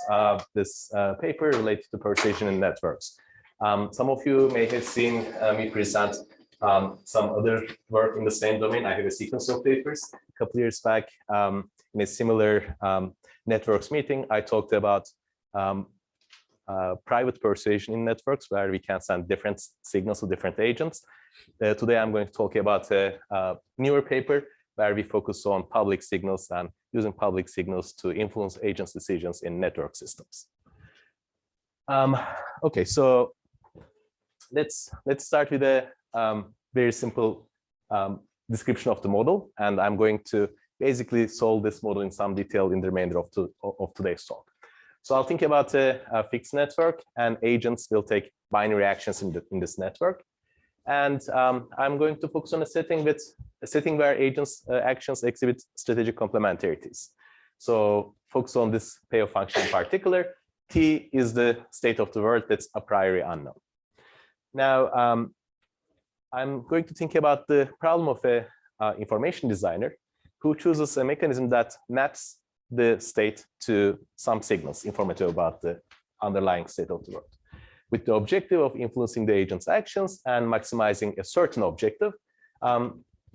about this paper related to persuasion in networks. Some of you may have seen me present some other work in the same domain. I have a sequence of papers. A couple years back, in a similar networks meeting, I talked about private persuasion in networks, where we can send different signals to different agents. Today, I'm going to talk about a newer paper where we focus on public signals and using public signals to influence agents' decisions in network systems. Okay, so let's start with a very simple description of the model, and I'm going to basically solve this model in some detail in the remainder of today's talk. So I'll think about a fixed network, and agents will take binary actions in this network. And I'm going to focus on a setting where agents' actions exhibit strategic complementarities. So focus on this payoff function in particular. T is the state of the world that's a priori unknown. Now, I'm going to think about the problem of a information designer who chooses a mechanism that maps the state to some signals informative about the underlying state of the world, with the objective of influencing the agent's actions and maximizing a certain objective.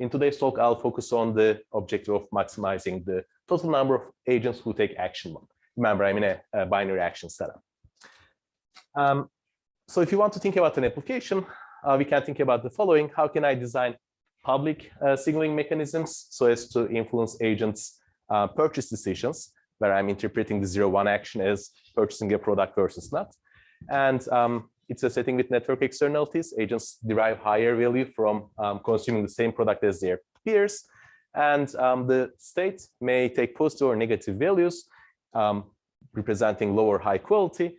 In today's talk, I'll focus on the objective of maximizing the total number of agents who take action one. Remember, I'm in a binary action setup. So if you want to think about an application, we can think about the following. How can I design public signaling mechanisms so as to influence agents' purchase decisions, where I'm interpreting the 0-1 action as purchasing a product versus not? And it's a setting with network externalities. Agents derive higher value from consuming the same product as their peers. And the state may take positive or negative values, representing low or high quality.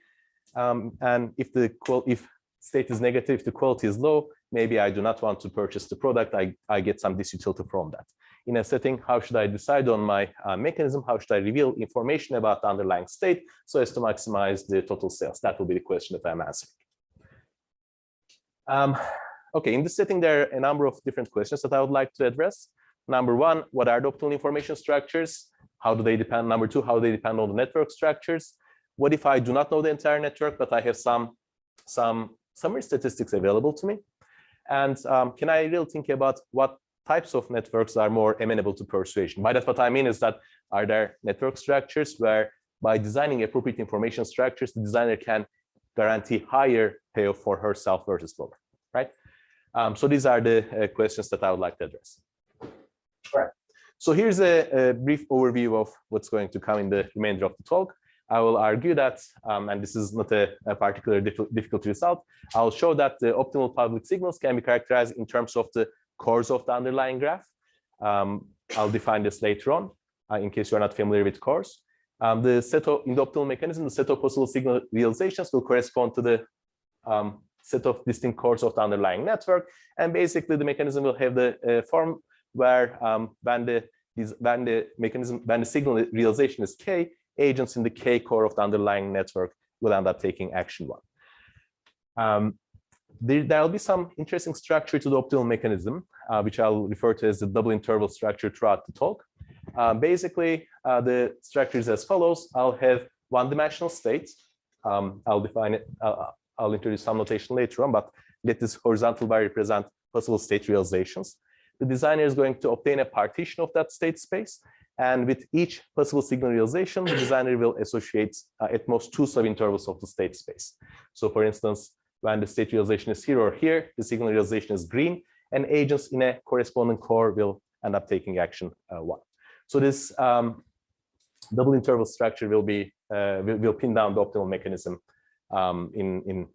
And if state is negative, the quality is low, maybe I do not want to purchase the product. I get some disutility from that. In a setting, how should I decide on my mechanism? How should I reveal information about the underlying state so as to maximize the total sales? That will be the question that I'm answering. Okay, in this setting, there are a number of different questions that I would like to address. Number one, what are the optimal information structures? How do they depend? Number two, how do they depend on the network structures? What if I do not know the entire network, but I have some summary statistics available to me? And can I really think about what types of networks are more amenable to persuasion? By that, what I mean is that, are there network structures where by designing appropriate information structures, the designer can guarantee higher payoff for herself versus lower, right? So these are the questions that I would like to address. All right. So here's a brief overview of what's going to come in the remainder of the talk. I will argue that, and this is not a particularly difficult result, I'll show that the optimal public signals can be characterized in terms of the cores of the underlying graph. I'll define this later on, in case you're not familiar with cores. In the optimal mechanism, the set of possible signal realizations will correspond to the set of distinct cores of the underlying network. And basically, the mechanism will have the form where when the signal realization is K, agents in the K core of the underlying network will end up taking action one. There will be some interesting structure to the optimal mechanism, which I'll refer to as the double-interval structure throughout the talk. Basically, the structure is as follows. I'll have one-dimensional state. I'll define it. I'll introduce some notation later on, but let this horizontal bar represent possible state realizations. The designer is going to obtain a partition of that state space. And with each possible signal realization, the designer will associate at most two subintervals of the state space. So for instance, when the state realization is here or here, the signal realization is green, and agents in a corresponding core will end up taking action one. So this double interval structure will pin down the optimal mechanism in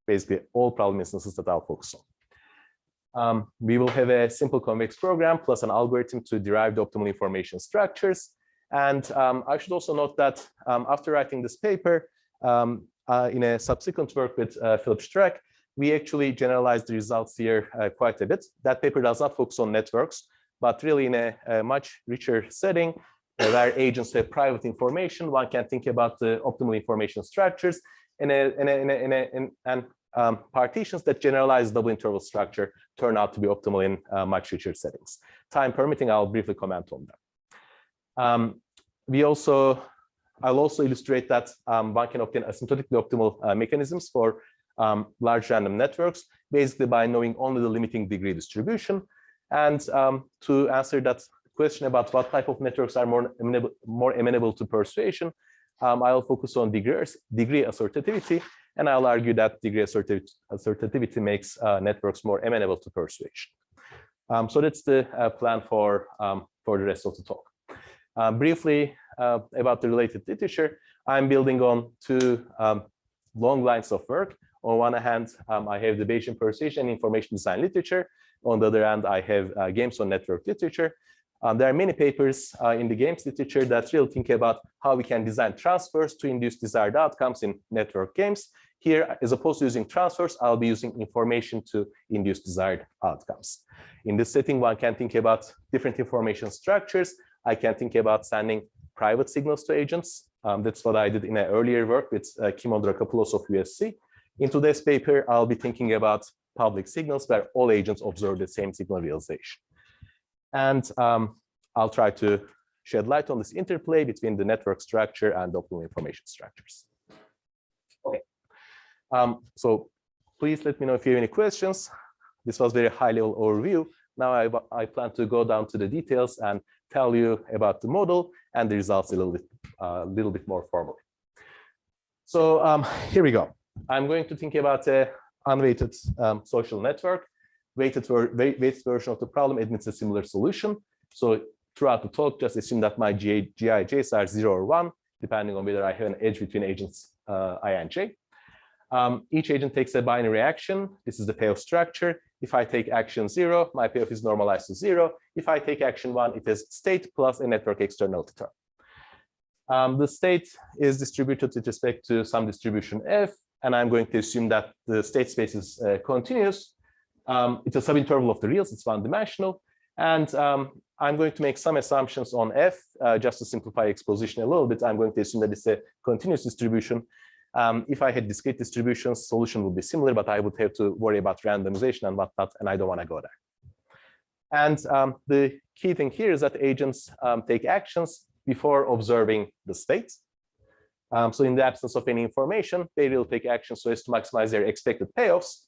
basically all problem instances that I'll focus on. We will have a simple convex program plus an algorithm to derive the optimal information structures. And I should also note that after writing this paper, in a subsequent work with Philip Streck, we actually generalized the results here quite a bit. That paper does not focus on networks, but really in a much richer setting where agents have private information, one can think about the optimal information structures and partitions that generalize double interval structure turn out to be optimal in much richer settings. Time permitting, I'll briefly comment on them. We also I'll also illustrate that one can obtain asymptotically optimal mechanisms for large random networks, basically by knowing only the limiting degree distribution. And to answer that question about what type of networks are more amenable to persuasion, I'll focus on degree assortativity, and I'll argue that degree assortativity makes networks more amenable to persuasion. So that's the plan for the rest of the talk. Briefly about the related literature, I'm building on two long lines of work. On one hand, I have the Bayesian persuasion and information design literature. On the other hand, I have games on network literature. There are many papers in the games literature that really think about how we can design transfers to induce desired outcomes in network games. Here, as opposed to using transfers, I'll be using information to induce desired outcomes. In this setting, one can think about different information structures. I can think about sending private signals to agents. That's what I did in an earlier work with Kim Ondrakopoulos of USC. In today's paper, I'll be thinking about public signals where all agents observe the same signal realization. And I'll try to shed light on this interplay between the network structure and optimal information structures. Okay. So please let me know if you have any questions. This was a very high-level overview. Now I plan to go down to the details and tell you about the model and the results a little bit more formally. So here we go. I'm going to think about an unweighted social network. Weighted version of the problem admits a similar solution. So throughout the talk, just assume that my GIJs are 0 or 1, depending on whether I have an edge between agents I and j. Each agent takes a binary action. This is the payoff structure. If I take action 0, my payoff is normalized to 0. If I take action 1, it is state plus a network externality term. The state is distributed with respect to some distribution f, and I'm going to assume that the state space is continuous. It's a subinterval of the reals, it's one-dimensional. And I'm going to make some assumptions on f, just to simplify exposition a little bit. I'm going to assume that it's a continuous distribution. If I had discrete distributions, solution would be similar, but I would have to worry about randomization and whatnot, and I don't want to go there. And the key thing here is that agents take actions before observing the state. So in the absence of any information, they will take actions so as to maximize their expected payoffs.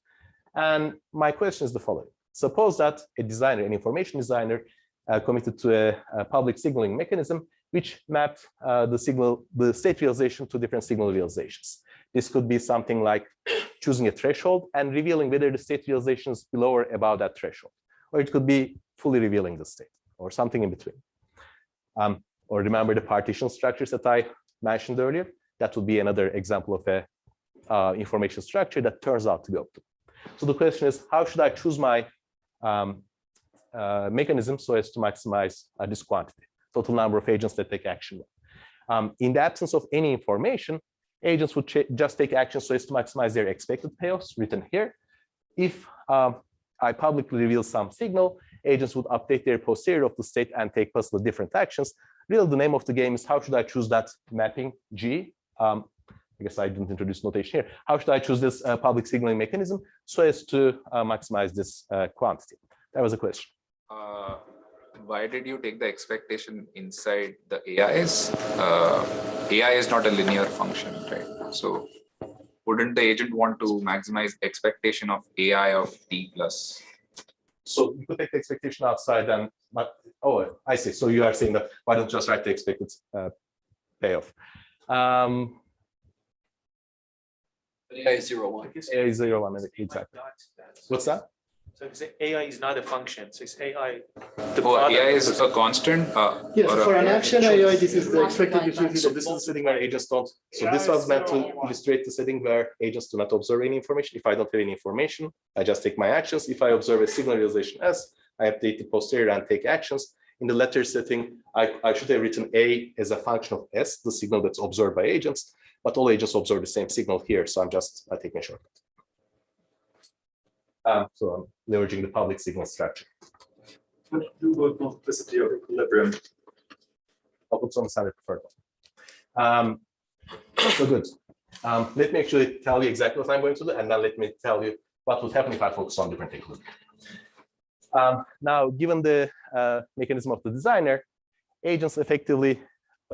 And my question is the following. Suppose that a designer, an information designer, committed to a public signaling mechanism which mapped the state realization to different signal realizations. This could be something like choosing a threshold and revealing whether the state realization is below or above that threshold. Or it could be fully revealing the state or something in between. Or remember the partition structures that I mentioned earlier? That would be another example of a information structure that turns out to be optimal. So the question is, how should I choose my mechanism so as to maximize this quantity, total number of agents that take action? In the absence of any information, agents would just take action so as to maximize their expected payoffs, written here. If I publicly reveal some signal, agents would update their posterior of the state and take possibly different actions. Really, the name of the game is how should I choose that mapping G? I guess I didn't introduce notation here. How should I choose this public signaling mechanism so as to maximize this quantity? That was a question. Why did you take the expectation inside the AIs? AI is not a linear function, right? So wouldn't the agent want to maximize expectation of AI of t plus? So you could take the expectation outside and, oh, I see. So you are saying that why don't you just write the expected payoff? AI is 0, 1. AI is 0, 1, exactly. What's that? So if AI is not a function, so it's AI. AI is a constant. Yes, for an action AI, this is the expected diffusion. So this is the setting where agents don't. So this was meant to illustrate the setting where agents do not observe any information. If I don't have any information, I just take my actions. If I observe a signal realization S, I update the posterior and take actions. In the latter setting, I should have written A as a function of S, the signal that's observed by agents, but all agents observe the same signal here. So I'm just taking a shortcut. So I'm leveraging the public signal structure. What do about multiplicity or equilibrium? I'll put some standard preferred one. So good. Let me actually tell you exactly what I'm going to do, and then let me tell you what would happen if I focus on different equilibrium. Now, given the mechanism of the designer, agents effectively,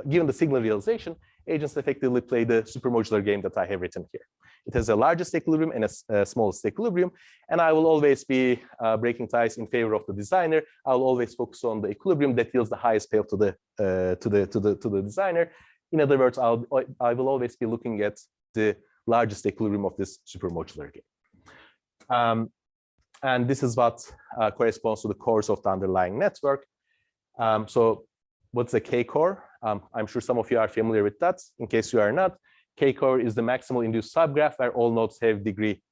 given the signal realization, agents effectively play the supermodular game that I have written here. It has a largest equilibrium and a smallest equilibrium, and I will always be breaking ties in favor of the designer. I will always focus on the equilibrium that yields the highest payoff to the designer. In other words, I will always be looking at the largest equilibrium of this supermodular game. And this is what corresponds to the cores of the underlying network. So what's a K-core? I'm sure some of you are familiar with that. In case you are not, K-core is the maximal induced subgraph where all nodes have degree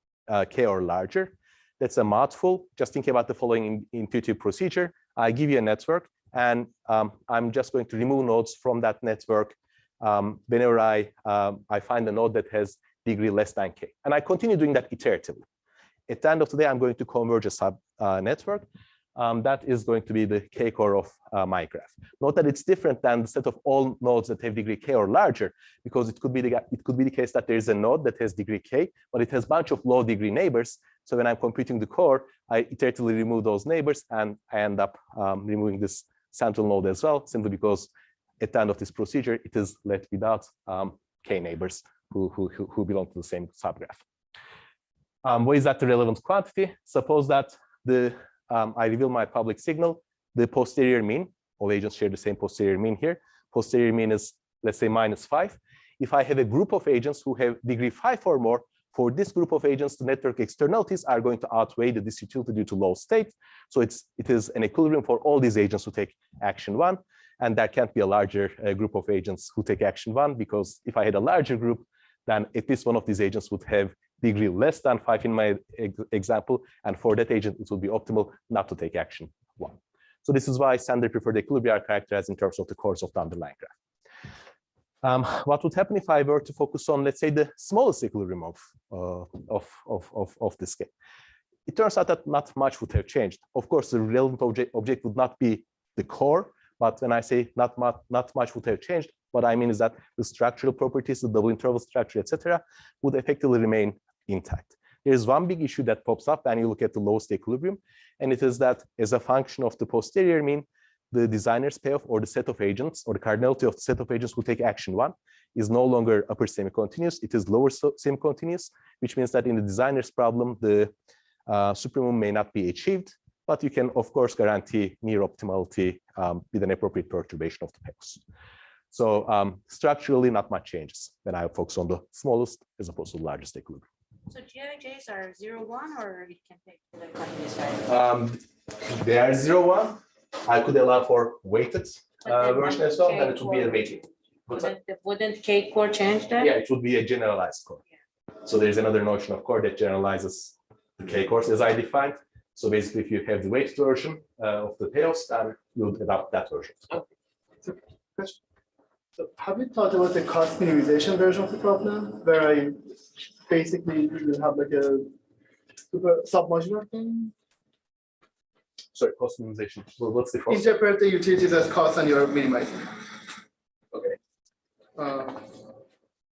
K or larger. That's a mouthful. Just think about the following intuitive procedure. I give you a network, and I'm just going to remove nodes from that network whenever I find a node that has degree less than K. And I continue doing that iteratively. At the end of the day, I'm going to converge a sub network. That is going to be the K-core of my graph. Note that it's different than the set of all nodes that have degree K or larger, because it could be the case that there is a node that has degree K, but it has a bunch of low degree neighbors. So when I'm computing the core, I iteratively remove those neighbors, and I end up removing this central node as well, simply because at the end of this procedure, it is left without K neighbors who belong to the same subgraph. What is that the relevant quantity? Suppose that I reveal my public signal, the posterior mean. All agents share the same posterior mean here. Posterior mean is, let's say, -5. If I have a group of agents who have degree 5 or more, for this group of agents, the network externalities are going to outweigh the disutility due to low state. So it is an equilibrium for all these agents who take action 1. And there can't be a larger group of agents who take action 1, because if I had a larger group, then at least one of these agents would have degree less than 5 in my example, and for that agent, it will be optimal not to take action 1. So this is why standard preferred equilibria are characterized in terms of the cores of the underlying graph. What would happen if I were to focus on, let's say, the smallest equilibrium of this game? It turns out that not much would have changed. Of course, the relevant object would not be the core, but when I say not much would have changed, what I mean is that the structural properties, the double interval structure, etc., would effectively remain intact. There is one big issue that pops up when you look at the lowest equilibrium, and it is that as a function of the posterior mean, the designer's payoff, or the set of agents, or the cardinality of the set of agents who take action 1, is no longer upper semi-continuous, it is lower semi-continuous, which means that in the designer's problem, the supremum may not be achieved, but you can, of course, guarantee near optimality with an appropriate perturbation of the payoffs. So structurally, not much changes when I focus on the smallest as opposed to the largest equilibrium. So GIJs are 0, 1, or it can take the continuous value? They are 0, 1. I could allow for weighted version as well, then it would be a weighted. Wouldn't K-core change that? Yeah, it would be a generalized core. Yeah. So there's another notion of core that generalizes the K-cores as I defined. So basically, if you have the weighted version of the payoffs, then you would adopt that version. Okay. So have you thought about the cost minimization version of the problem, where I basically have like a super submodular thing? Sorry, cost minimization. Well, what's the cost? Interpret the utilities as cost and you're minimizing. Okay.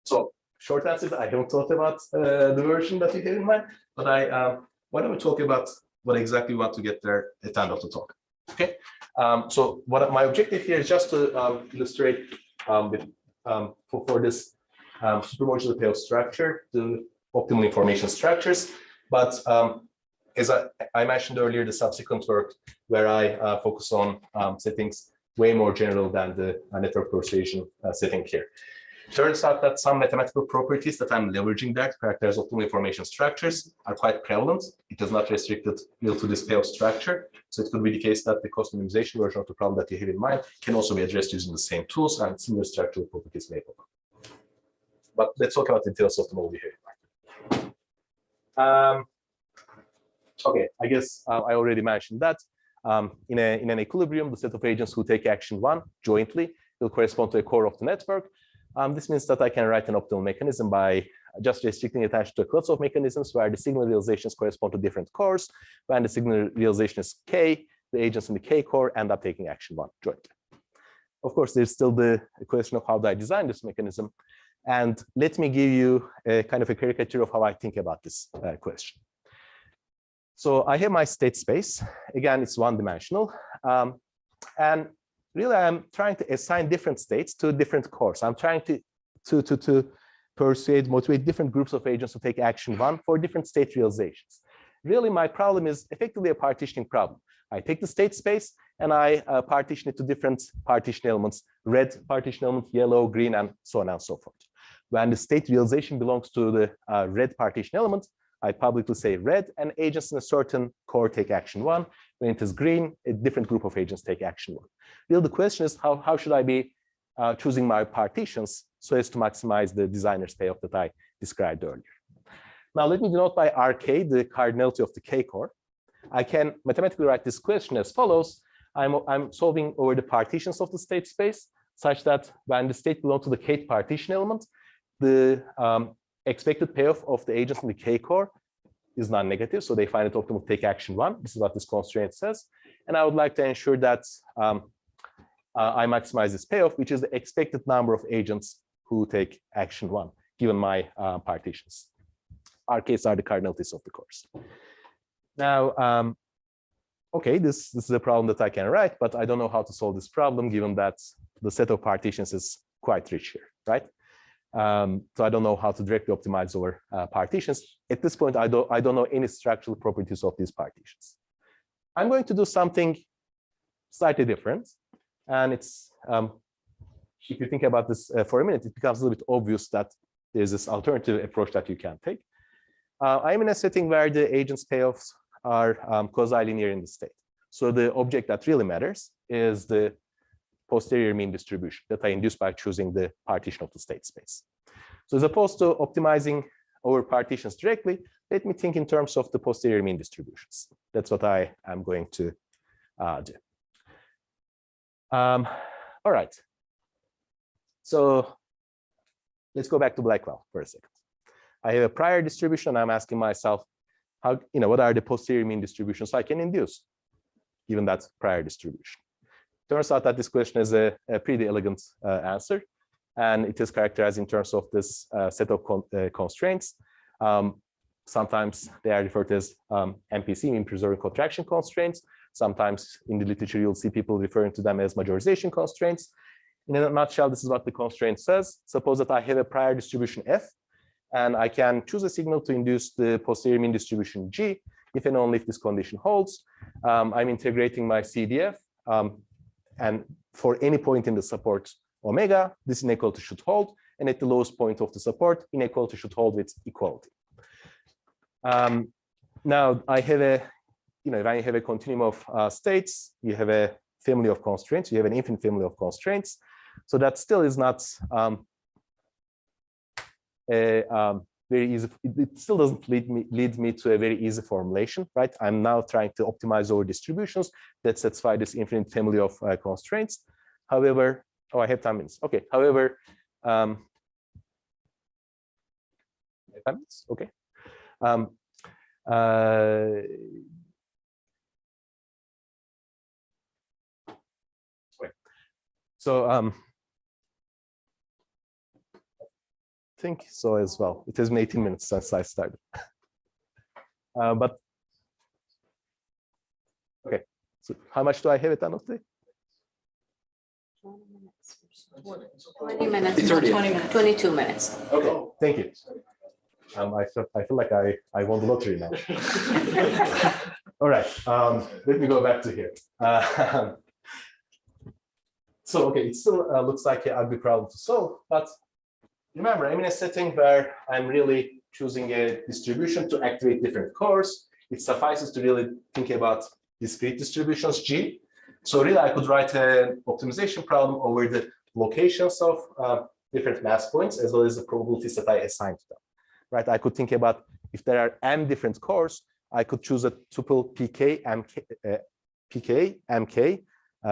So short answer is I haven't thought about the version that you have in mind, but why don't we talk about what exactly we want to get there at the end of the talk? Okay. So what my objective here is just to illustrate for this supermodular payoff structure, the optimal information structures. But as I mentioned earlier, the subsequent work where I focus on settings way more general than the network persuasion setting here. Turns out that some mathematical properties that I'm leveraging there to characterize optimal information structures are quite prevalent. It is not restricted to this payoff structure. So it could be the case that the cost minimization version of the problem that you have in mind can also be addressed using the same tools, and similar structural properties may pop up. But let's talk about the details of the model we have in mind. Okay, I guess I already mentioned that. In an equilibrium, the set of agents who take action 1 jointly will correspond to a core of the network. This means that I can write an optimal mechanism by just restricting attention to a class of mechanisms where the signal realizations correspond to different cores. When the signal realization is K, the agents in the K core end up taking action 1 jointly. Of course, there's still the question of how do I design this mechanism. And let me give you a kind of a caricature of how I think about this question. So I have my state space. Again, it's one-dimensional. And really, I'm trying to assign different states to different cores. I'm trying to motivate different groups of agents to take action 1 for different state realizations. Really, my problem is effectively a partitioning problem. I take the state space and I partition it to different partition elements, red partition element, yellow, green, and so on and so forth. When the state realization belongs to the red partition element, I publicly say red, and agents in a certain core take action 1. When it is green, a different group of agents take action 1. Really, the question is how should I be choosing my partitions so as to maximize the designer's payoff that I described earlier. Now, let me denote by RK the cardinality of the K core. I can mathematically write this question as follows. I'm solving over the partitions of the state space such that when the state belongs to the kth partition element, the expected payoff of the agents in the K core is non-negative. So they find it optimal to take action 1. This is what this constraint says. And I would like to ensure that I maximize this payoff, which is the expected number of agents who take action 1, given my partitions. RKs are the cardinalities of the cores. Now, okay, this is a problem that I can write, but I don't know how to solve this problem, given that the set of partitions is quite rich here, right? So I don't know how to directly optimize over partitions. At this point, I don't know any structural properties of these partitions. I'm going to do something slightly different. And it's, if you think about this for a minute, it becomes a little bit obvious that there's this alternative approach that you can take. I'm in a setting where the agents' payoffs are quasi-linear in the state. So the object that really matters is the posterior mean distribution that I induce by choosing the partition of the state space. So as opposed to optimizing over partitions directly, let me think in terms of the posterior mean distributions. That's what I am going to do. All right. So let's go back to Blackwell for a second. I have a prior distribution. I'm asking myself, how, what are the posterior mean distributions I can induce, given that prior distribution? Turns out that this question is a pretty elegant answer, and it is characterized in terms of this set of constraints. Sometimes they are referred to as MPC, mean preserving contraction constraints. Sometimes in the literature, you'll see people referring to them as majorization constraints. In a nutshell, this is what the constraint says. Suppose that I have a prior distribution F, and I can choose a signal to induce the posterior mean distribution G, if and only if this condition holds. I'm integrating my CDF, and for any point in the support omega, this inequality should hold, and at the lowest point of the support, inequality should hold with equality. Now, I have a if I have a continuum of states, you have a family of constraints, you have an infinite family of constraints. So that still is not very easy. It still doesn't lead me to a very easy formulation, right? I'm now trying to optimize over distributions that satisfy this infinite family of constraints. However, I have 10 minutes. Okay. However, 10 minutes. Okay. So I think so as well. It has been 18 minutes since I started. But okay, so how much do I have at the end of the day? 20 minutes. 20 minutes. 22 minutes. Okay, thank you. I feel like I won the lottery now. All right, let me go back to here. So, okay, it still looks like an ugly problem to solve, but remember, I'm in a setting where I'm really choosing a distribution to activate different cores. It suffices to really think about discrete distributions G. So really, I could write an optimization problem over the locations of different mass points, as well as the probabilities that I assign to them. Right? I could think about if there are m different cores, I could choose a tuple pk, mk,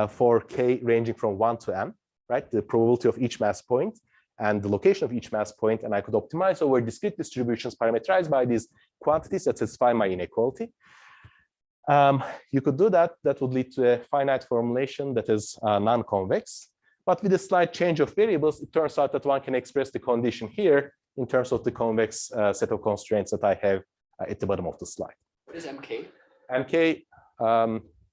for k ranging from 1 to m, right? The probability of each mass point and the location of each mass point, and I could optimize over discrete distributions parameterized by these quantities that satisfy my inequality. You could do that. That would lead to a finite formulation that is non-convex. But with a slight change of variables, it turns out that one can express the condition here in terms of the convex set of constraints that I have at the bottom of the slide. What is MK? MK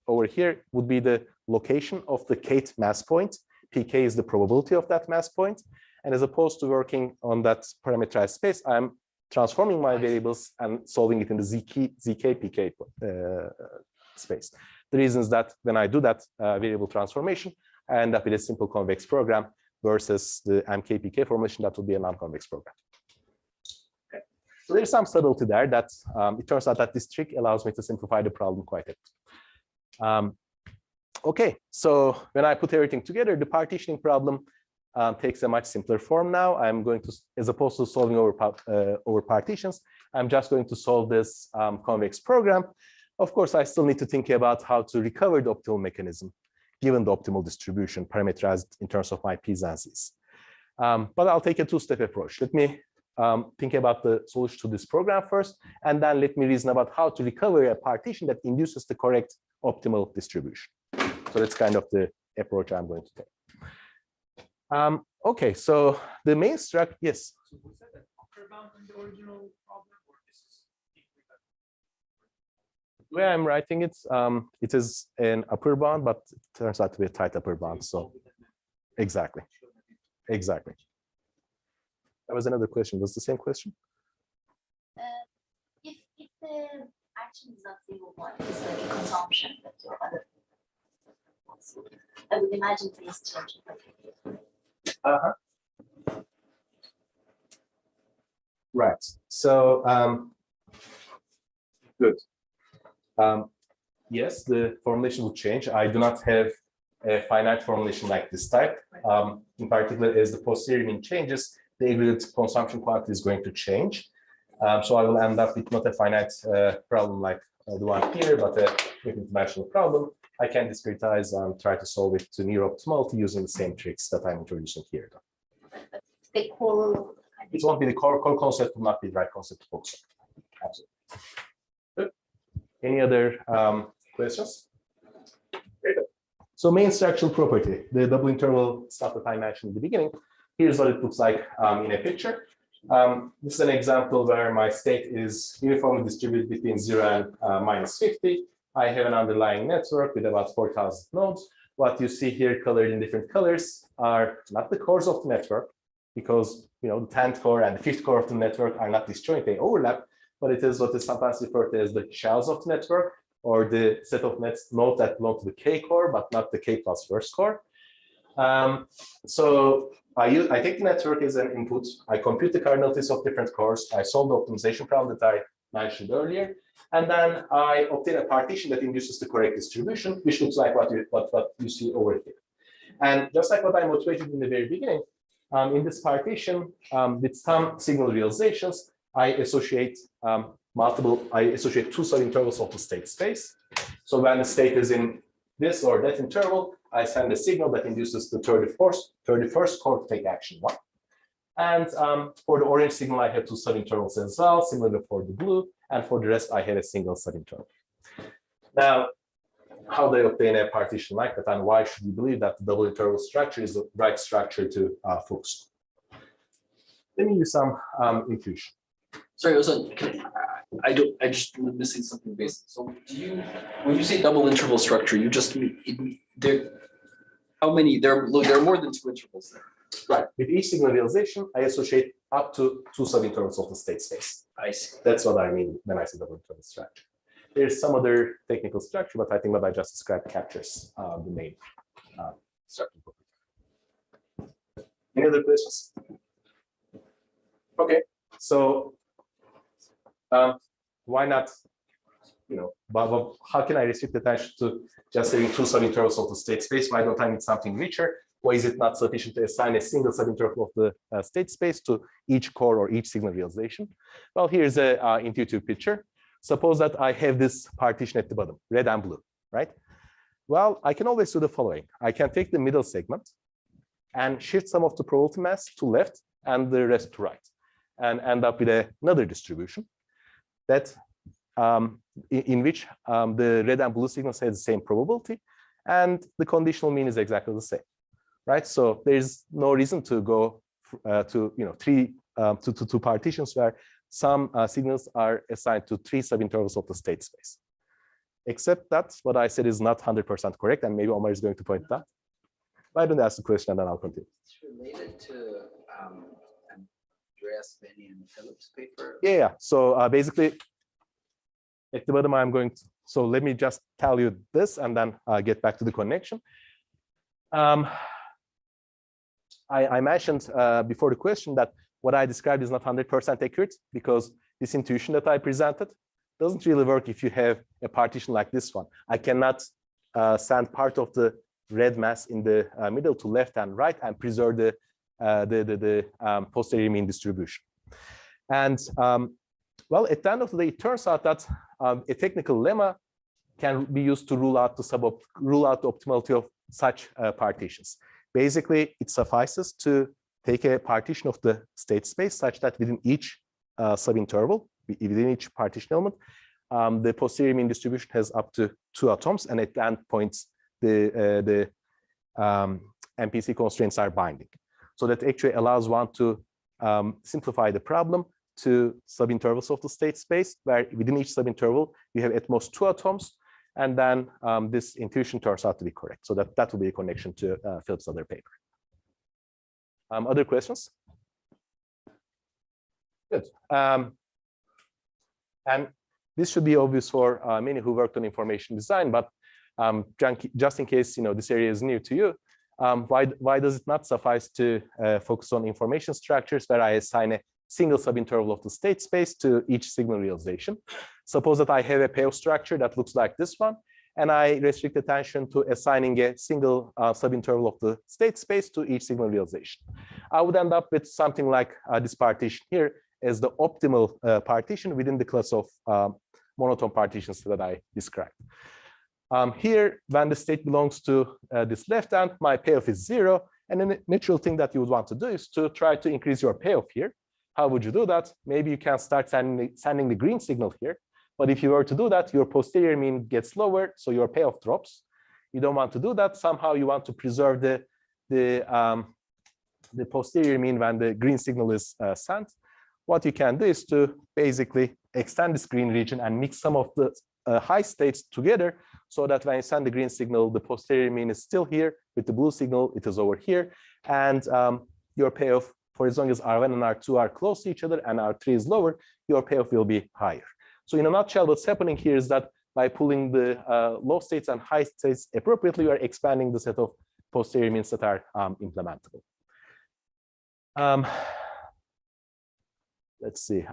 over here would be the location of the kth mass point. Pk is the probability of that mass point. And as opposed to working on that parameterized space, I'm transforming my variables and solving it in the ZK-PK space. The reason is that when I do that variable transformation, I end up with a simple convex program versus the MK-PK formulation that would be a non-convex program. Okay. So there's some subtlety there that it turns out that this trick allows me to simplify the problem quite a bit. Okay, so when I put everything together, the partitioning problem takes a much simpler form now. I'm going to, as opposed to solving over partitions, I'm just going to solve this convex program. Of course, I still need to think about how to recover the optimal mechanism, given the optimal distribution parameterized in terms of my P's and C's. But I'll take a two-step approach. Let me think about the solution to this program first, and then let me reason about how to recover a partition that induces the correct optimal distribution. So that's kind of the approach I'm going to take. Okay, so the main structure, yes. So was that an upper bound in the original problem, or this is the way I'm writing it, it is an upper bound, but it turns out to be a tight upper bound. So exactly. Exactly. That was another question. Was the same question? If the action is not 0, 1, is the consumption that your other. I would imagine things change. Right. So good. Yes, the formulation will change. I do not have a finite formulation like this type. In particular, as the posterior mean changes, the aggregate consumption quantity is going to change. So I will end up with not a finite problem like the one here, but a infinite dimensional problem. I can discretize and try to solve it to near optimality using the same tricks that I'm introducing here. The core. It won't be the core concept, will not be the right concept to focus on. Absolutely. Good. Any other questions? So main structural property, the double interval stuff that I mentioned in the beginning. Here's what it looks like in a picture. This is an example where my state is uniformly distributed between 0 and minus 50. I have an underlying network with about 4,000 nodes. What you see here colored in different colors are not the cores of the network, because the 10th core and the 5th core of the network are not disjoint, they overlap, but it is what is sometimes referred to as the shells of the network, or the set of nodes that belong to the K core, but not the K plus first core. So I take the network as an input, I compute the cardinalities of different cores, I solve the optimization problem that I mentioned earlier, and then I obtain a partition that induces the correct distribution, which looks like what you see over here. And just like what I motivated in the very beginning, in this partition, with some signal realizations, I associate two subintervals of the state space. So when the state is in this or that interval, I send a signal that induces the 31st core to take action 1. And for the orange signal, I have two subintervals as well, similarly for the blue. And for the rest, I have a single subinterval. Now, how do I obtain a partition like that? And why should we believe that the double interval structure is the right structure to focus on? Let me use some intuition. Sorry, Ozan, I just was missing something basic. So when you say double interval structure, you just mean how many? There are more than 2 intervals there. Right. With each signal realization, I associate up to 2 subintervals of the state space. I see. That's what I mean when I say double interval structure. There's some other technical structure, but I think what I just described captures the main structure. Any other questions? Okay, so why not? But how can I restrict attention to just having 2 subintervals of the state space? Why don't I need something richer? Why is it not sufficient to assign a single subinterval of the state space to each core or each signal realization? Well, here's an intuitive picture. Suppose that I have this partition at the bottom, red and blue, right? Well, I can always do the following. I can take the middle segment and shift some of the probability mass to left and the rest to right, and end up with another distribution that in which the red and blue signals have the same probability, and the conditional mean is exactly the same, right? So there's no reason to go to two partitions where some signals are assigned to 3 subintervals of the state space. Except that what I said is not 100% correct, and maybe Omar is going to point that. Why don't I ask the question and then I'll continue? It's related to Andreas Benny and Phillips paper? Yeah. So basically, at the bottom, I'm going to. So let me just tell you this, and then get back to the connection. I mentioned before the question that what I described is not 100% accurate, because this intuition that I presented doesn't really work if you have a partition like this one. I cannot send part of the red mass in the middle to left and right and preserve the posterior mean distribution. And well, at the end of the day, it turns out that a technical lemma can be used to rule out the optimality of such partitions. Basically, it suffices to take a partition of the state space such that within each subinterval, within each partition element, the posterior mean distribution has up to 2 atoms, and at the end points, the MPC constraints are binding. So that actually allows one to simplify the problem to subintervals of the state space, where within each subinterval, you have at most 2 atoms, and then this intuition turns out to be correct. So that will be a connection to Philip's other paper. Other questions? Good. And this should be obvious for many who worked on information design, but just in case this area is new to you, why does it not suffice to focus on information structures where I assign a single subinterval of the state space to each signal realization? Suppose that I have a payoff structure that looks like this one, and I restrict attention to assigning a single subinterval of the state space to each signal realization. I would end up with something like this partition here as the optimal partition within the class of monotone partitions that I described. Here, when the state belongs to this left end, my payoff is 0. And the natural thing that you would want to do is to try to increase your payoff here. How would you do that? Maybe you can start sending the green signal here. But if you were to do that, your posterior mean gets lower, so your payoff drops. You don't want to do that. Somehow you want to preserve the posterior mean when the green signal is sent. What you can do is to basically extend this green region and mix some of the high states together, so that when you send the green signal, the posterior mean is still here. With the blue signal, it is over here. And your payoff, for as long as R1 and R2 are close to each other and R3 is lower, your payoff will be higher. So in a nutshell, what's happening here is that by pulling the low states and high states appropriately, you are expanding the set of posterior means that are implementable. Let's see,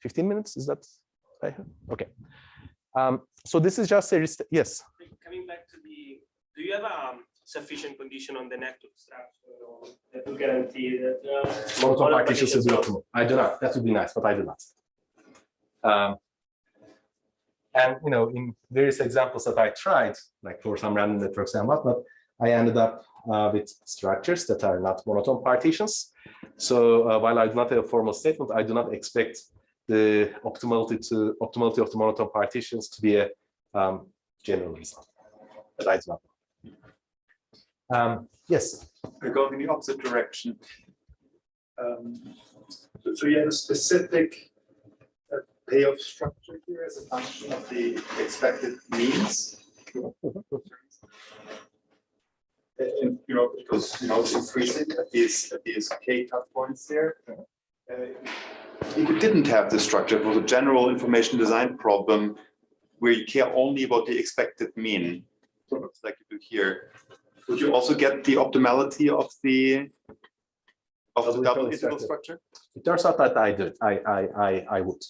15 minutes, is that? Okay. So this is just a, yes? Coming back to do you have a sufficient condition on the network structure that will guarantee that monotone partitions will be optimal? I do not. That would be nice, but I do not. And in various examples that I tried, like for some random networks and whatnot, I ended up with structures that are not monotone partitions. So while I do not have a formal statement, I do not expect the optimality of the monotone partitions to be a general result. But I do not know. Yes. I go in the opposite direction. So you have a specific payoff structure here as a function of the expected means. And, because it's increasing at these k cut points there. If you didn't have this structure, it was a general information design problem where you care only about the expected mean, like you do here. Would you also get the optimality of the double interval structure? It turns out that I did. I would.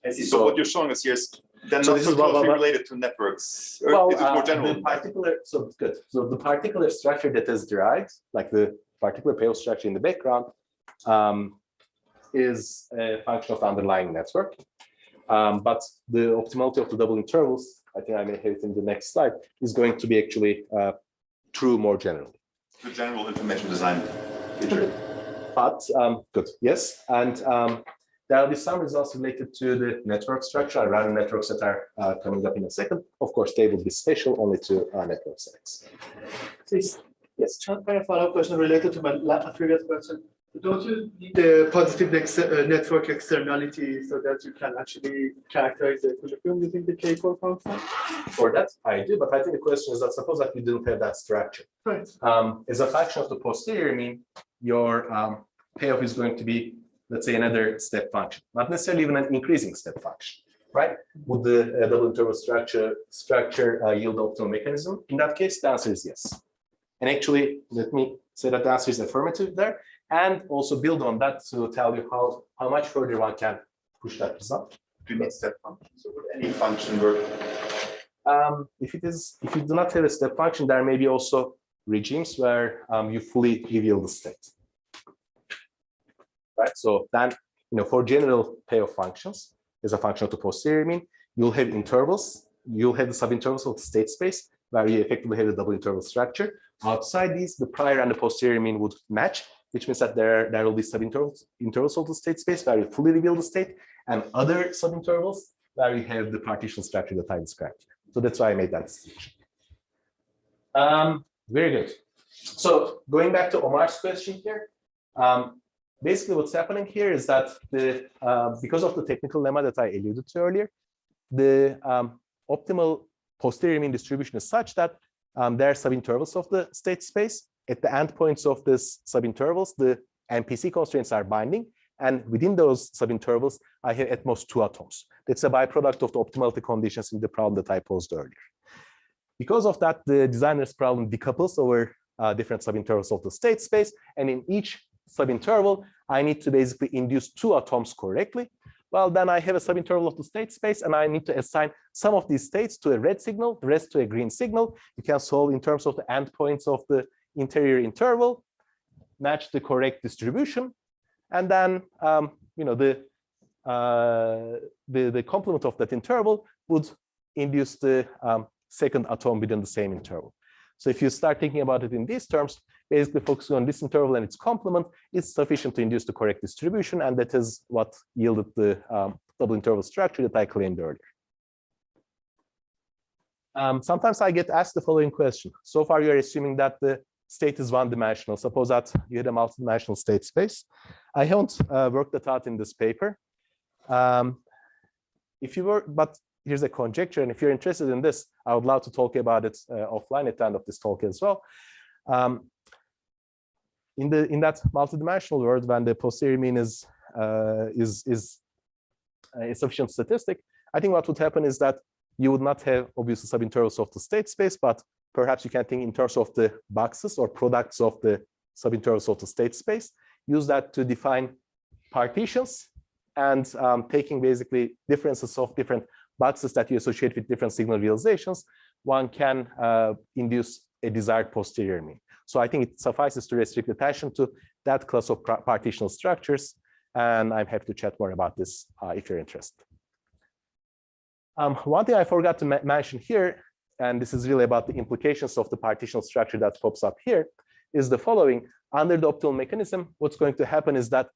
I see. So what you're showing us here is then so not this so is closely related to networks. Or well, is it more general? Good. So the particular structure that is derived, like the particular payoff structure in the background, is a function of the underlying network. But the optimality of the double intervals, I think I may have it in the next slide, is going to be actually true more generally. The general information design feature. But good, yes. And there will be some results related to the network structure, random networks that are coming up in a second. Of course, they will be special only to network settings. Please. Yes. Kind of follow-up question related to my previous question. Don't you need the positive network externality so that you can actually characterize the equilibrium using the K4 constant? For that, I do, but I think the question is that suppose that you didn't have that structure. Right. As a function of the posterior mean, your payoff is going to be, let's say, another step function, not necessarily even an increasing step function, right? Would the double interval structure yield optimal mechanism? In that case, the answer is yes. And actually, let me say that the answer is affirmative there, and also build on that to tell you how much further one can push that result. Do you need step functions, or would any function work? If you do not have a step function, there may be also regimes where you fully reveal the state. Right. So then, for general payoff functions, as a function of the posterior mean, you'll have intervals. You'll have the subintervals of the state space where you effectively have a double interval structure. Outside these, the prior and the posterior mean would match, which means that there will be subintervals of the state space where you fully reveal the state, and other subintervals where you have the partition structure that I described. So that's why I made that distinction. Very good. So going back to Omar's question here, basically what's happening here is that because of the technical lemma that I alluded to earlier, the optimal posterior mean distribution is such that there are subintervals of the state space. At the endpoints of this subintervals, the MPC constraints are binding, and within those subintervals, I have at most 2 atoms. That's a byproduct of the optimality conditions in the problem that I posed earlier. Because of that, the designer's problem decouples over different subintervals of the state space, and in each subinterval, I need to basically induce 2 atoms correctly. Well, then I have a subinterval of the state space, and I need to assign some of these states to a red signal, the rest to a green signal. You can solve in terms of the endpoints of the interior interval, match the correct distribution, and then the complement of that interval would induce the second atom within the same interval. So if you start thinking about it in these terms, basically focusing on this interval and its complement is sufficient to induce the correct distribution, and that is what yielded the double interval structure that I claimed earlier. Sometimes I get asked the following question. So far, you're assuming that the state is one-dimensional. Suppose that you had a multidimensional state space. I haven't worked that out in this paper. But here's a conjecture, and if you're interested in this, I would love to talk about it offline at the end of this talk as well. In that multidimensional world, when the posterior mean is a sufficient statistic, I think what would happen is that you would not have obviously subintervals of the state space, but perhaps you can think in terms of the boxes or products of the subintervals of the state space. Use that to define partitions, and taking basically differences of different boxes that you associate with different signal realizations, one can induce a desired posterior mean. So I think it suffices to restrict attention to that class of partitional structures, and I'm happy to chat more about this if you're interested. One thing I forgot to mention here, and this is really about the implications of the partitional structure that pops up here, is the following. Under the optimal mechanism, what's going to happen is that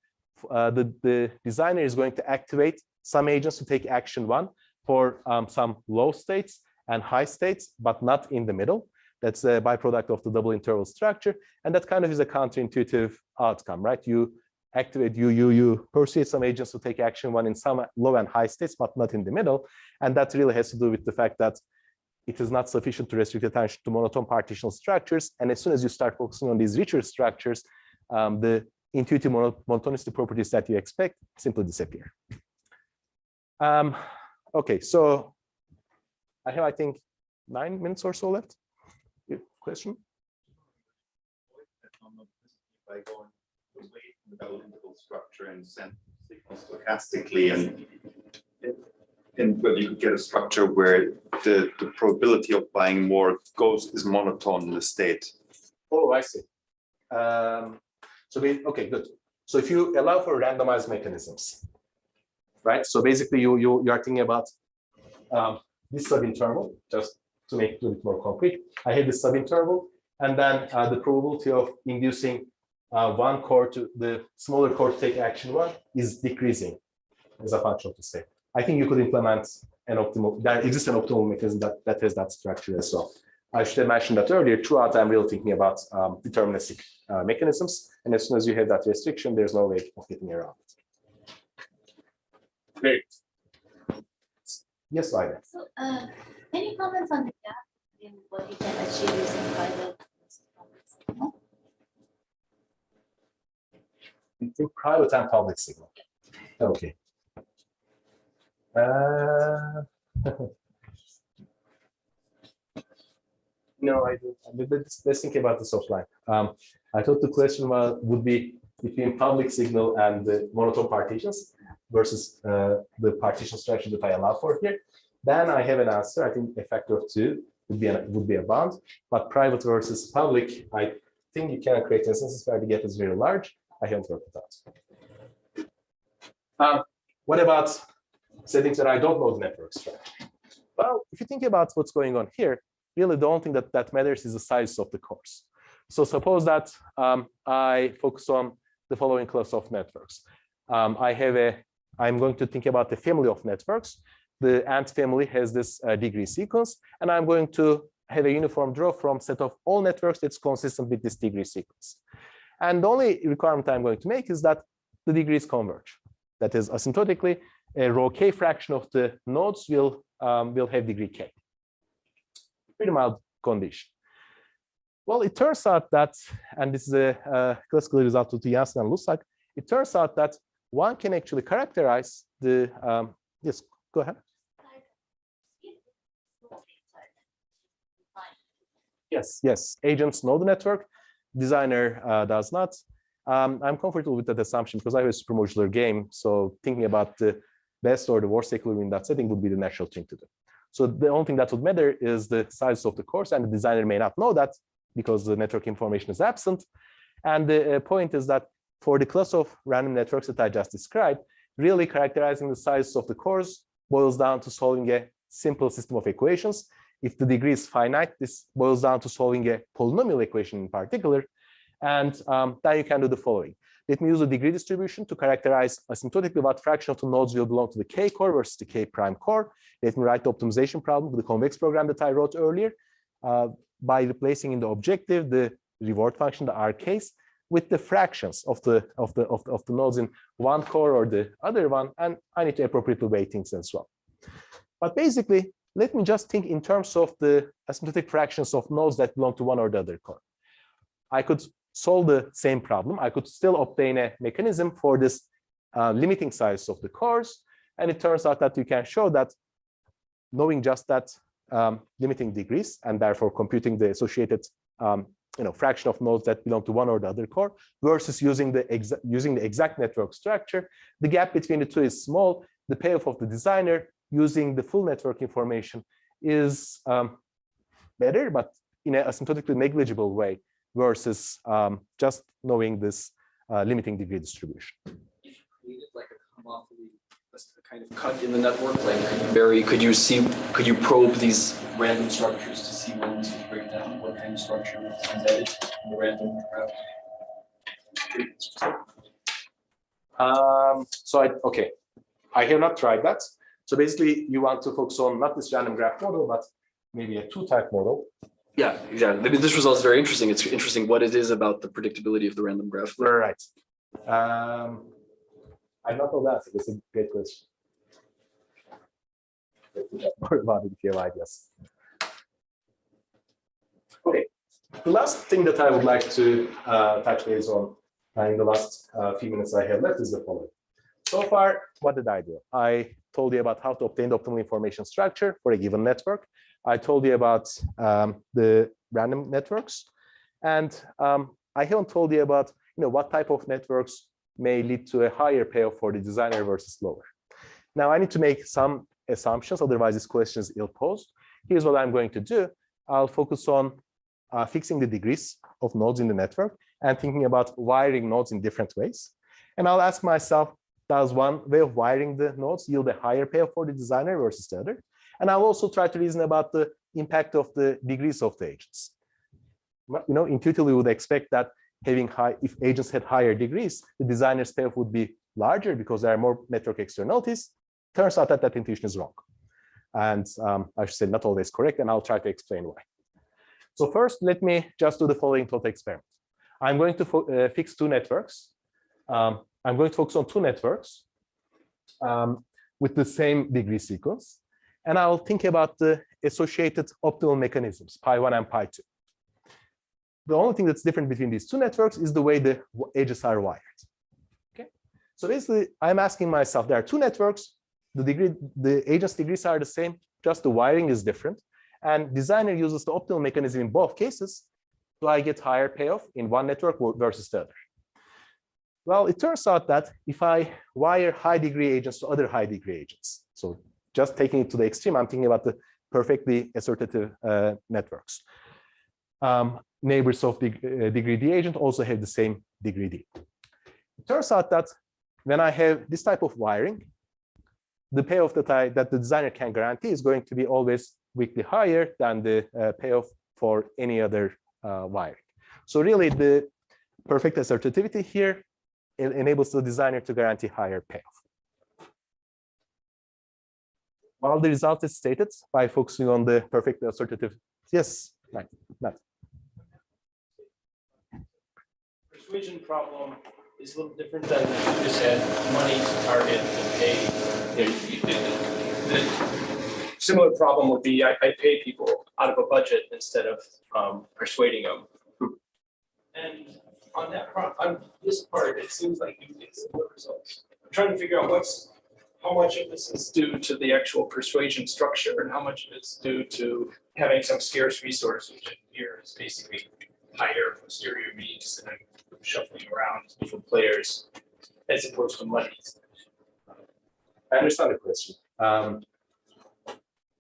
the designer is going to activate some agents to take action 1 for some low states and high states, but not in the middle. That's a byproduct of the double interval structure, and that kind of is a counterintuitive outcome, right? You activate, you persuade some agents to take action 1 in some low and high states, but not in the middle, and that really has to do with the fact that it is not sufficient to restrict attention to monotone partitional structures, and as soon as you start focusing on these richer structures, the intuitive monotonicity properties that you expect simply disappear. Okay, so I have, I think, 9 minutes or so left. Question? By going away from the double interval structure and send signals stochastically, and whether you could get a structure where the probability of buying more is monotone in the state. Oh, I see. Okay, good. So if you allow for randomized mechanisms, right? So basically, you are thinking about this subinterval, just to make it a bit more concrete. I have this subinterval, and then the probability of inducing one core to the smaller core to take action 1 is decreasing as a function of the state. I think you could implement an optimal, there exists an optimal mechanism that has that structure as well. I should have mentioned that earlier. Throughout, I'm really thinking about deterministic mechanisms, And as soon as you have that restriction, there's no way of getting around it. Great. Yes, Ida. So, any comments on the gap in what you can achieve using private? Between private and public signal. Okay. No, I don't. Let's think about this offline. I thought the question would be between public signal and the monotone partitions versus the partition structure that I allow for here. Then I have an answer. I think a factor of 2 would be a bound. But private versus public, I think you can create instances where the gap is very large. I haven't worked it out. What about settings that I don't know the network structure? Well, if you think about what's going on here, really the only thing that matters is the size of the cores. So suppose that I focus on the following class of networks. I'm going to think about the family of networks. The ant family has this degree sequence, and I'm going to have a uniform draw from set of all networks that's consistent with this degree sequence. And the only requirement I'm going to make is that the degrees converge. That is, asymptotically, a row k fraction of the nodes will have degree k. Pretty mild condition. Well, it turns out that, and this is a classical result of Janssen and Lussac, it turns out that one can actually characterize the, yes, go ahead. Yes, agents know the network, designer does not. I'm comfortable with that assumption because I have a supermodular game, so thinking about the best or the worst equilibrium in that setting would be the natural thing to do. So the only thing that would matter is the size of the cores, and the designer may not know that because the network information is absent. And the point is that for the class of random networks that I just described, really characterizing the size of the cores boils down to solving a simple system of equations. If the degree is finite, this boils down to solving a polynomial equation in particular. And then you can do the following. Let me use the degree distribution to characterize asymptotically what fraction of the nodes will belong to the k core versus the k prime core. Let me write the optimization problem with the convex program that I wrote earlier by replacing in the objective the reward function, the r case, with the fractions of the nodes in one core or the other one, and I need to appropriately weight things as well. But basically, let me just think in terms of the asymptotic fractions of nodes that belong to one or the other core. I could solve the same problem. I could still obtain a mechanism for this limiting size of the cores, and it turns out that you can show that knowing just that limiting degrees and therefore computing the associated fraction of nodes that belong to one or the other core versus using the exact network structure, the gap between the two is small. The payoff of the designer using the full network information is better, but in an asymptotically negligible way versus just knowing this limiting degree distribution. If you created like a homophily, a kind of cut in the network, like could you probe these random structures to see what ones would break down, what kind of structure is embedded in the random graph? Okay, I have not tried that. So basically, you want to focus on not this random graph model, but maybe a two-type model. Yeah, exactly. I mean, this result is very interesting. It's interesting what it is about the predictability of the random graph. Right. I don't know that. It's a great question. More about it if you have ideas. Okay. The last thing that I would like to touch base on in the last few minutes I have left is the following. So far, what did I do? I told you about how to obtain the optimal information structure for a given network. I told you about the random networks, and I haven't told you about what type of networks may lead to a higher payoff for the designer versus lower. Now I need to make some assumptions, otherwise this question is ill-posed. Here's what I'm going to do. I'll focus on fixing the degrees of nodes in the network and thinking about wiring nodes in different ways. And I'll ask myself, does one way of wiring the nodes yield a higher payoff for the designer versus the other? And I'll also try to reason about the impact of the degrees of the agents. Intuitively, we would expect that if agents had higher degrees, the designer's payoff would be larger because there are more network externalities. Turns out that that intuition is wrong. And I should say not always correct, and I'll try to explain why. So first, let me just do the following thought experiment. I'm going to fix two networks. I'm going to focus on two networks with the same degree sequence. And I'll think about the associated optimal mechanisms, pi1 and pi2. The only thing that's different between these two networks is the way the edges are wired. Okay, so basically, I'm asking myself, there are two networks, the agents' degrees are the same, just the wiring is different. And designer uses the optimal mechanism in both cases. Do I get higher payoff in one network versus the other? Well, it turns out that if I wire high degree agents to other high degree agents, so just taking it to the extreme, I'm thinking about the perfectly assortative networks. Neighbors of degree D agent also have the same degree D. It turns out that when I have this type of wiring, the payoff that the designer can guarantee is going to be always weakly higher than the payoff for any other wiring. So really, the perfect assortativity here enables the designer to guarantee higher payoff. While the result is stated by focusing on the perfect assortative. Yes, Matt. Persuasion problem is a little different than you just said, money to target and pay. The similar problem would be I pay people out of a budget instead of persuading them. And on that on this part, it seems like you get similar results. I'm trying to figure out how much of this is due to the actual persuasion structure and how much of it's due to having some scarce resource, which here is basically higher posterior means and shuffling around different players as opposed to money. I understand the question.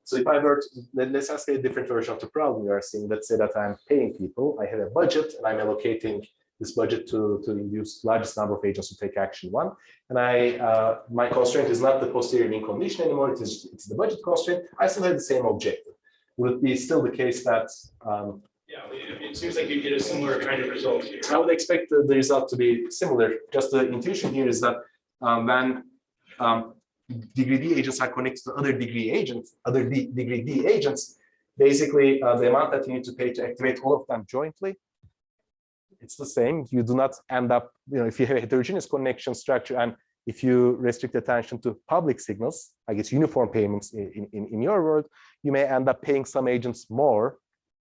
So if I were to, let's ask a different version of the problem. We are saying, let's say that I'm paying people, I have a budget, and I'm allocating this budget to induce largest number of agents to take action one. And my constraint is not the posterior mean condition anymore, it's the budget constraint. I still have the same objective. Would it be still the case that yeah, it seems like you get a similar kind of result here. I would expect the result to be similar. Just the intuition here is that when degree D agents are connected to other degree agents, degree D agents, basically the amount that you need to pay to activate all of them jointly, it's the same. You do not end up, if you have a heterogeneous connection structure and if you restrict attention to public signals, I guess uniform payments in your world, you may end up paying some agents more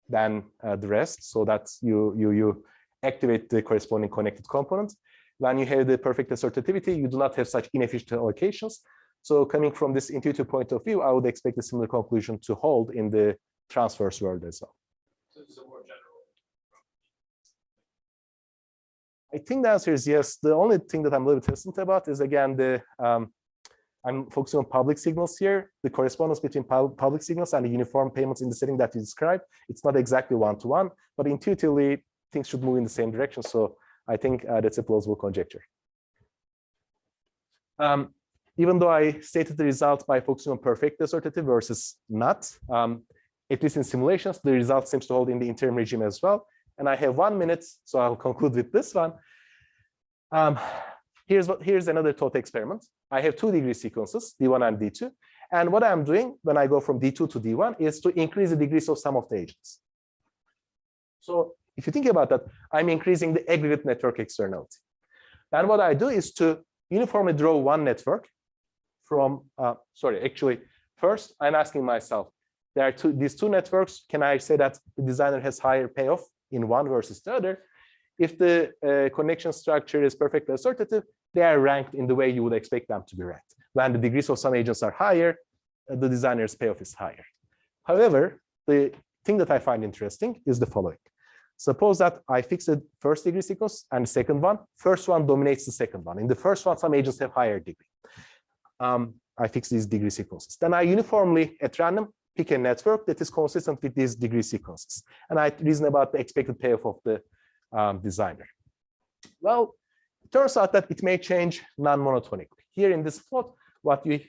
than the rest, so that you activate the corresponding connected component. When you have the perfect assortativity, you do not have such inefficient allocations. So coming from this intuitive point of view, I would expect a similar conclusion to hold in the transverse world as well. So this is a more general. I think the answer is yes. The only thing that I'm a little bit hesitant about is, again, I'm focusing on public signals here. The correspondence between public signals and the uniform payments in the setting that you described, it's not exactly one-to-one, but intuitively, things should move in the same direction. So I think that's a plausible conjecture. Even though I stated the result by focusing on perfect assortative versus not, at least in simulations, the result seems to hold in the interim regime as well. And I have 1 minute, so I'll conclude with this one. Here's another thought experiment. I have 2 degree sequences, D1 and D2. And what I'm doing when I go from D2 to D1 is to increase the degrees of some of the agents. So if you think about that, I'm increasing the aggregate network externality. Then what I do is to uniformly draw one network from, first I'm asking myself, there are these two networks, can I say that the designer has higher payoff in one versus the other? If the connection structure is perfectly assortative, they are ranked in the way you would expect them to be ranked. When the degrees of some agents are higher, the designer's payoff is higher. However, the thing that I find interesting is the following. Suppose that I fix the first degree sequence and the second one. First one dominates the second one. In the first one, some agents have higher degree. I fix these degree sequences. Then I uniformly, at random, pick a network that is consistent with these degree sequences. And I reason about the expected payoff of the designer. Well, it turns out that it may change non-monotonically. Here in this plot, what you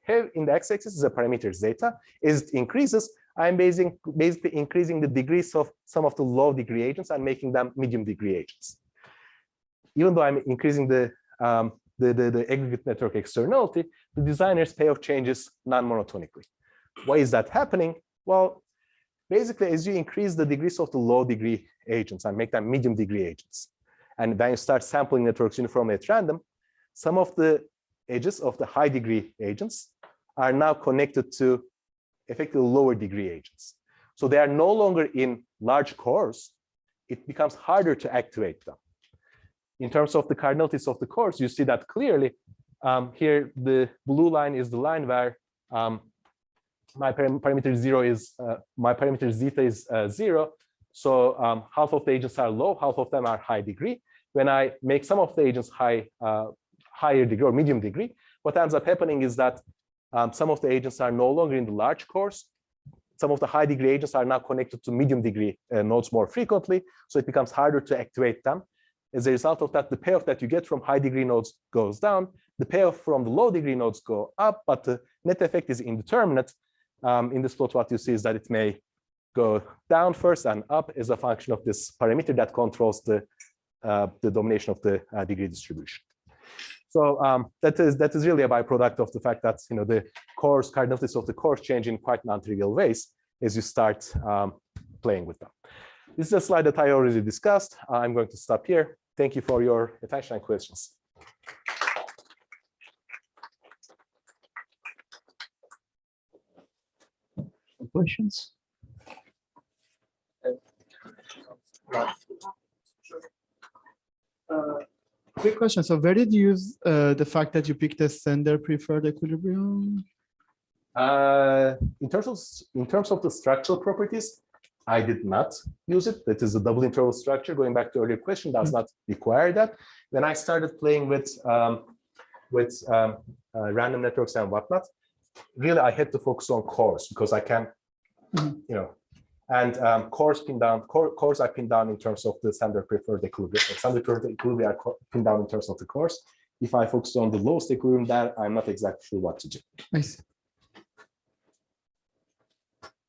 have in the x-axis is a parameter zeta. As it increases, I'm basically increasing the degrees of some of the low degree agents and making them medium degree agents. Even though I'm increasing the aggregate network externality, the designer's payoff changes non-monotonically. Why is that happening? Well, basically, as you increase the degrees of the low degree agents and make them medium degree agents, and then you start sampling networks uniformly at random, some of the edges of the high degree agents are now connected to effectively lower degree agents. So they are no longer in large cores. It becomes harder to activate them. In terms of the cardinalities of the cores, you see that clearly. Here, the blue line is the line where my parameter zeta is 0. So half of the agents are low, half of them are high degree. When I make some of the agents higher degree or medium degree, what ends up happening is that some of the agents are no longer in the large cores. Some of the high degree agents are now connected to medium degree nodes more frequently, so it becomes harder to activate them. As a result of that, the payoff that you get from high degree nodes goes down. The payoff from the low degree nodes go up, but the net effect is indeterminate. In this plot, what you see is that it may go down first and up as a function of this parameter that controls the domination of the degree distribution. So that is really a byproduct of the fact that the cores, cardinalities of the cores change in quite non-trivial ways as you start playing with them. This is a slide that I already discussed. I'm going to stop here. Thank you for your attention and questions. Questions? Quick question. So where did you use the fact that you picked a sender preferred equilibrium? In terms of the structural properties, I did not use it. That is a double interval structure. Going back to earlier question, does not require that. When I started playing with random networks and whatnot, really I had to focus on cores because I can, and cores are pinned down in terms of the standard preferred equilibrium. Standard preferred equilibrium are pinned down in terms of the cores. If I focus on the lowest equilibrium, then I'm not exactly sure what to do. I see.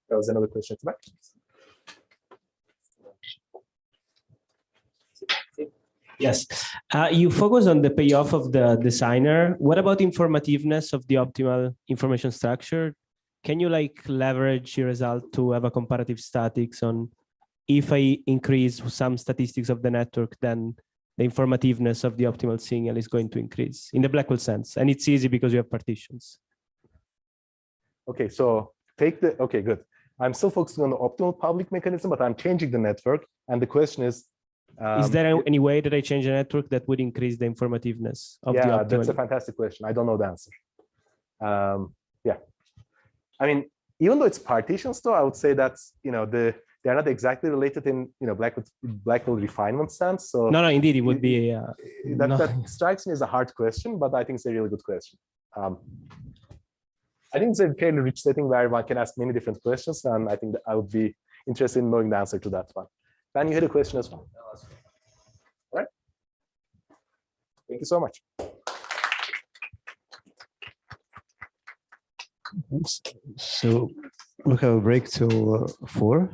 There was another question at the back. Yes, you focus on the payoff of the designer. What about informativeness of the optimal information structure? Can you leverage your result to have a comparative statics on if I increase some statistics of the network, then the informativeness of the optimal signal is going to increase in the Blackwell sense. And it's easy because you have partitions. Okay, so okay, good. I'm still focusing on the optimal public mechanism, but I'm changing the network. And the question is there any way that I change the network that would increase the informativeness of the optimal? Yeah, that's a fantastic question. I don't know the answer. Yeah, I mean, even though it's partitions, though, I would say that they're not exactly related in Blackwell refinement sense. So no, indeed, it would be. That strikes me as a hard question, but I think it's a really good question. I think it's a fairly rich setting where one can ask many different questions, and I think that I would be interested in knowing the answer to that one. Ben, you had a question as well. All right. Thank you so much. So we have a break till 4.